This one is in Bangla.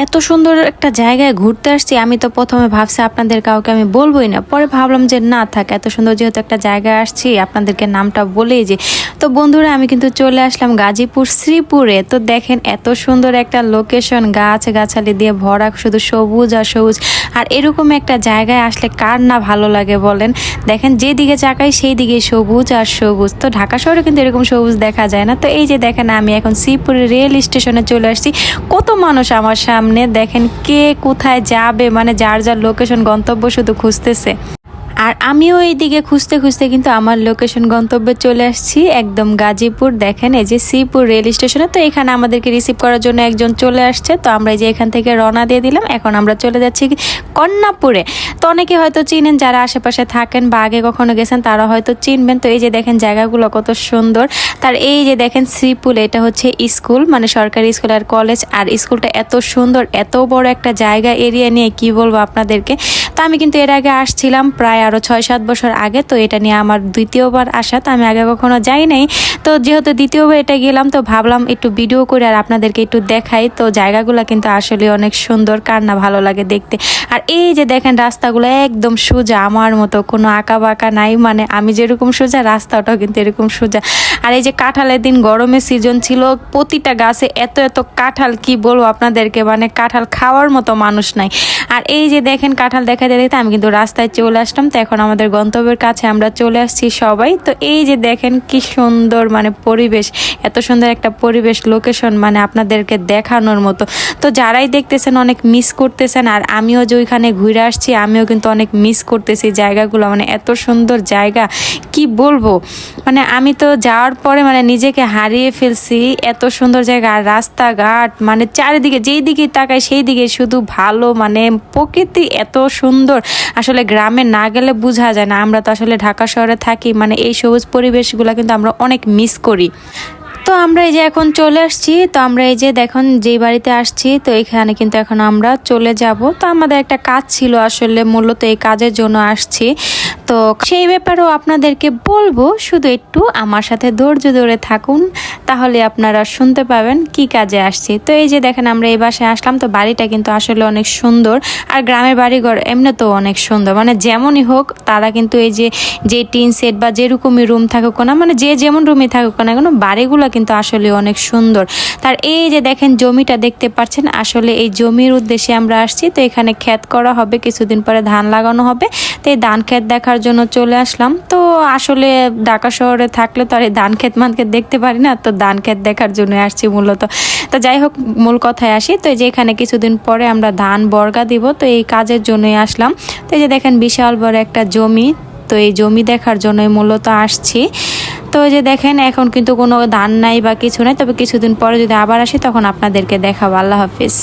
এত সুন্দর একটা জায়গায় ঘুরতে আসছি। আমি তো প্রথমে ভাবছি আপনাদের কাউকে আমি বলবোই না, পরে ভাবলাম যে না থাক, এত সুন্দর যেহেতু একটা জায়গায় আসছি আপনাদেরকে নামটা বলেই যে। তো বন্ধুরা আমি কিন্তু চলে আসলাম গাজীপুর শ্রীপুরে। তো দেখেন এত সুন্দর একটা লোকেশন, গাছ গাছালি দিয়ে ভরা, শুধু সবুজ আর সবুজ। আর এরকম একটা জায়গায় আসলে কার না ভালো লাগে বলেন। দেখেন যেদিকে চাকাই সেই দিকে সবুজ আর সবুজ। তো ঢাকা শহরে কিন্তু এরকম সবুজ দেখা যায় না। তো এই যে দেখেন আমি এখন শ্রীপুরের রেল স্টেশনে চলে আসছি। কত মানুষ আমার সামনে, দেখেন কে কোথায় যাবে, মানে যার যার লোকেশন গন্তব্য শুধু খুঁজতেছে। আর আমিও এইদিকে খুঁজতে খুঁজতে কিন্তু আমার লোকেশন গন্তব্যে চলে আসছি, একদম গাজীপুর। দেখেন এই যে শ্রীপুর রেল স্টেশনে। তো এখানে আমাদেরকে রিসিভ করার জন্য একজন চলে আসছে। তো আমরা এই যে এখান থেকে রওনা দিয়ে দিলাম। এখন আমরা চলে যাচ্ছি কন্যাপুরে। তো অনেকে হয়তো চিনেন, যারা আশেপাশে থাকেন বা আগে কখনো গেছেন তারা হয়তো চিনবেন। তো এই যে দেখেন জায়গাগুলো কত সুন্দর। তার এই যে দেখেন শ্রীপুর, এটা হচ্ছে স্কুল, মানে সরকারি স্কুল আর কলেজ। আর স্কুলটা এত সুন্দর, এত বড় একটা জায়গা এরিয়া নিয়ে কি বলবো আপনাদেরকে। তো আমি কিন্তু এর আগে আসছিলাম প্রায় আরও 6-7 বছর আগে। তো এটা নিয়ে আমার দ্বিতীয়বার আসা। তো আমি আগে কখনো যাই নাই। তো যেহেতু দ্বিতীয়বার এটা গেলাম, তো ভাবলাম একটু ভিডিও করে আর আপনাদেরকে একটু দেখাই। তো জায়গাগুলো কিন্তু আসলে অনেক সুন্দর, কার না ভালো লাগে দেখতে। আর এই যে দেখেন রাস্তাগুলো একদম সোজা, আমার মতো কোনো আঁকা বাঁকা নাই, মানে আমি যেরকম সোজা রাস্তাটাও কিন্তু এরকম সোজা। আর এই যে কাঁঠালের দিন, গরমের সিজন ছিল, প্রতিটা গাছে এত এত কাঁঠাল, কি বলবো আপনাদেরকে, মানে কাঁঠাল খাওয়ার মতো মানুষ নাই। আর এই যে দেখেন কাঁঠাল দেখাতে দেখতে আমি কিন্তু রাস্তায় চলে আসলাম। তো এখন আমাদের গন্তব্যের কাছে আমরা চলে আসছি সবাই। তো এই যে দেখেন কি সুন্দর, মানে পরিবেশ, এত সুন্দর একটা পরিবেশ, লোকেশন, মানে আপনাদেরকে দেখানোর মতো। তো যারাই দেখতেছেন অনেক মিস করতেছেন, আর আমিও যে ওইখানে ঘুরে আসছি আমিও কিন্তু অনেক মিস করতেছি জায়গাগুলো, মানে এত সুন্দর জায়গা কি বলবো। মানে আমি তো যাওয়ার পরে মানে নিজেকে হারিয়ে ফেলছি, এত সুন্দর জায়গা। আর রাস্তাঘাট, মানে চারিদিকে যেই দিকে তাকাই সেই দিকে শুধু ভালো, মানে প্রকৃতি এত সুন্দর। আসলে গ্রামে না গেলে বোঝা যায় না। আমরা তো আসলে ঢাকা শহরে থাকি, মানে এই সবুজ পরিবেশগুলো কিন্তু আমরা অনেক মিস করি। তো আমরা এই যে এখন চলে আসছি। তো আমরা এই যে দেখুন যেই বাড়িতে আসছি, তো এখানে কিন্তু এখন আমরা চলে যাব। তো আমাদের একটা কাজ ছিল, আসলে মূলত এই কাজের জন্য আসছি। তো সেই ব্যাপারেও আপনাদেরকে বলবো, শুধু একটু আমার সাথে ধৈর্য ধরে থাকুন, তাহলে আপনারা শুনতে পাবেন কি কাজে আসছি। তো এই যে দেখেন আমরা এই বাসায় আসলাম। তো বাড়িটা কিন্তু আসলে অনেক সুন্দর। আর গ্রামের বাড়িঘর এমনিতেও অনেক সুন্দর, মানে যেমনই হোক তারা কিন্তু এই যে টিন সেট বা যেরকমই রুম থাকুক না, মানে যে যেমন রুমে থাকুক না কেন, বাড়িগুলো কিন্তু আসলে অনেক সুন্দর। তার এই যে দেখেন জমিটা দেখতে পাচ্ছেন, আসলে এই জমির উদ্দেশ্যে আমরা আসছি। তো এখানে ক্ষেত করা হবে, কিছুদিন পরে ধান লাগানো হবে। তো এই ধান ক্ষেত দেখার জন্য চলে আসলাম। তো আসলে ঢাকা শহরে থাকলে তো আর এই ধান ক্ষেত মানক্ষেত দেখতে পারি না, তো ধান ক্ষেত দেখার জন্য আসছি মূলত। তো যাই হোক, মূল কথায় আসি। তো এই যে এখানে কিছুদিন পরে আমরা ধান বর্গা দিব, তো এই কাজের জন্যই আসলাম। তো এই যে দেখেন বিশাল বড় একটা জমি, তো এই জমি দেখার জন্যই মূলত আসছি। তো এই যে দেখেন এখন কিন্তু কোনো ধান নাই বা কিছু নাই, তবে কিছুদিন পরে যদি আবার আসি তখন আপনাদেরকে দেখাবো। আল্লাহ হাফিজ।